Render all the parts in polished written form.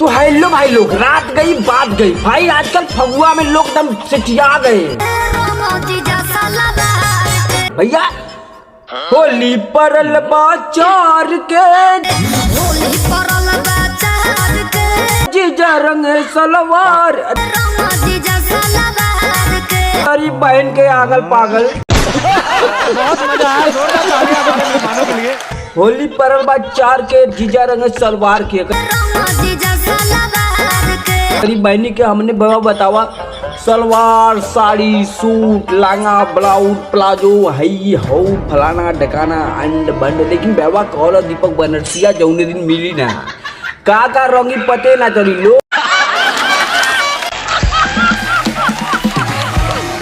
तो हेलो भाई लोग, रात गई बात गई भाई। आजकल फगुआ में लोग एकदम सिटिया गए भैया। होली परल बाचार के जीजा रंग सलवार, अरे बहन के आगल पागल। बहुत मजा आया। होली परल बाचार के जीजा रंग सलवार के गरीब बहनी के हमने बाबा बतावा सलवार साड़ी सूट लांगा ब्लाउज प्लाजो हई हो फलाना ढकाना अंड बंड। लेकिन बाबा कहला दीपक बनरसिया जौने दिन मिली ना का रंगी पते ना चली लो।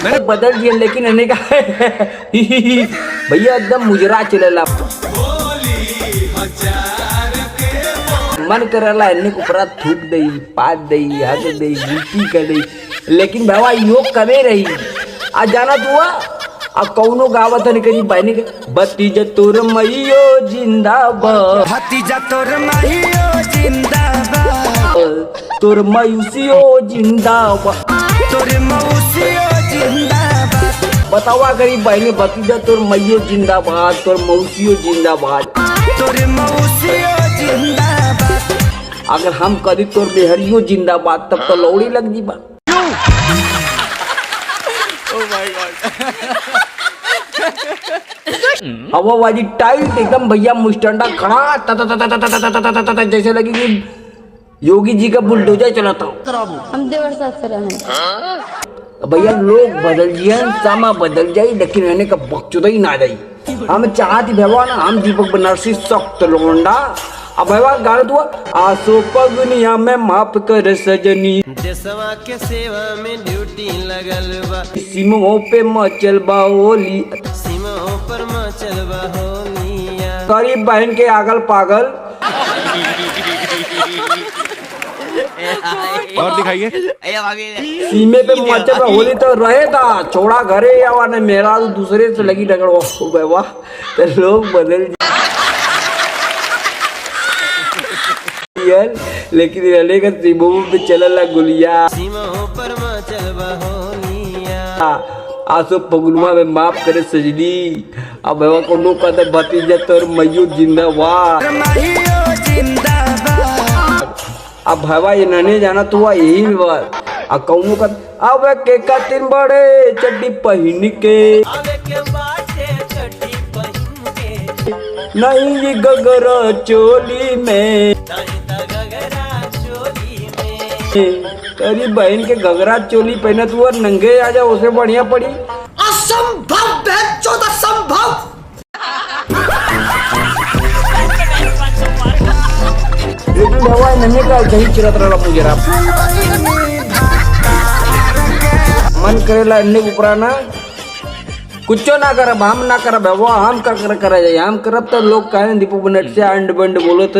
मैंने बदल दिया लेकिन इन्हें का भैया एकदम मुजरा चलेला। मन करेला इन्हें ऊपरा थूक दई पात दई हाथ दई उल्टी कर दई। लेकिन बाबा योग कमे रही आज जाना तू आ कौनो गावत नहीं करी बहनी के भतीजा तोर मैयो जिंदाबाद, भतीजा तोर मैयो जिंदाबाद, तोर मयूसियो जिंदाबाद, तोर मौसियो जिंदाबाद। बतावा गरीब बहनी भतीजा तोर मैयो जिंदाबाद, तोर मौसियो जिंदाबाद, तोर मौसियो जिंदाबाद। अगर हम कदी तोर बेहरियो जिंदाबाद तब तो लौड़ी लग जी बा। हवा वाली टाइट एकदम भैया मुस्टंडा खड़ा ता जैसे लगी कि योगी जी का बुलडोजर चलाता हूँ। हम देवर साथ से रहे भैया लोग बदल जिए सामा बदल जाये लेकिन रहने का बकचोदा ही ना जाये। हम चाहती भगवान हम दीपक बनरसी सख्त लोंडा। अब भगवान गाल दुआ आसो पगनिया में माफ कर सजनी, देशवा के सेवा में ड्यूटी लगल बा, सीमों पे मचल बा होली, सीमों पर मचल बा होलिया। गरीब बहन के आगल पागल। और दिखाइए सीमे पे मचल बा होली तो रहेगा छोड़ा घरे आवा ने मेरा दूसरे से लगी रगड़ो बाबा तो लोग बदल लेकिन रहने का सीमों पे चलला गुलिया, सीमों पर मचल बा होलिया। आसो पगुलवा में माफ करे सजनी। अब बाबा को नो कहते भतीजा तोर मैयो जिंदाबाद, मैयो जिंदाबाद। अब भाई ये नने जाना तो यही बात आ कौनो का अब के कतिन बड़े चड्डी पहन के नहीं ये गगरा चोली में, तेरी बहन के गगरा चोली पहनत हुआ नंगे आ जा उसे बढ़िया पड़ी। असंभव असंभव। लेकिन भवा नन्हे का सही चिरत रहा मुझे मन करेला अन्य उपराना कुछ ना करब हम ना करब भवा हम कर जाए हम करब तो लोग कहे दीपक बनरसी अंड बंड बोलत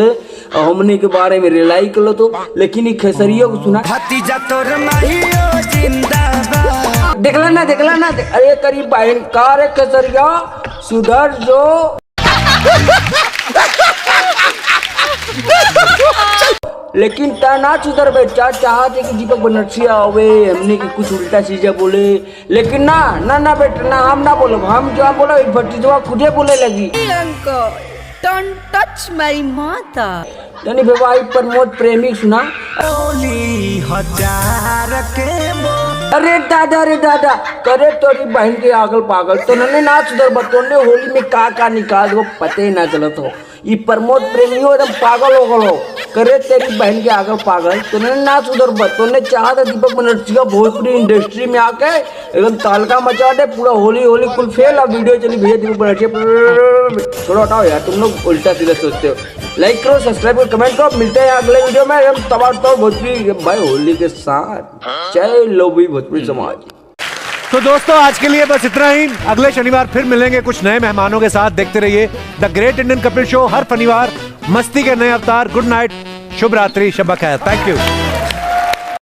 हमने के बारे में रिलाई कर लो तो। लेकिन खेसरियों को सुना भतीजा तोर मैयो जिंदाबाद, देखला ना अरे करीब बहन कार खेसरिया सुधर जो। लेकिन ता ना सुधर बेटा चाहते कि दीपक बनरसी आवे हमने की कुछ उल्टा चीजें बोले। लेकिन ना बेटा ना हम ना बोलो हम जो बोला भतीजवा खुदे बोले लगी Don't touch my mother. यानी विवाही प्रमोद प्रेमी सुना होली हजार के बो। अरे दादा करे तोरी बहन के आगल पागल तो नन्हे ना सुधर बतोने होली में का निकाल दो पते ना चलत हो। ये प्रमोद प्रेमियों एकदम पागल हो गलो करे तेरी बहन के आगल पागल तो नन्हे ना सुधर बतोने चाहता दीपक बनरसी का भोजपुरी इंडस्ट्री में आके एकदम तालका मचा दे पूरा होली कुल फेल। अब वीडियो चली भैया दीपक बनरसी थोड़ा हटाओ यार तुम लोग उल्टा सीधा सोचते हो। लाइक करो सब्सक्राइब करो कमेंट करो मिलते हैं अगले वीडियो में हम तबाह भोजपुरी भाई होली के साथ। जय लोभी भोजपुरी समाज। तो दोस्तों आज के लिए बस इतना ही। अगले शनिवार फिर मिलेंगे कुछ नए मेहमानों के साथ। देखते रहिए द ग्रेट इंडियन कपिल शो हर शनिवार मस्ती के नए अवतार। गुड नाइट, शुभ रात्रि, शब खैर। Thank you.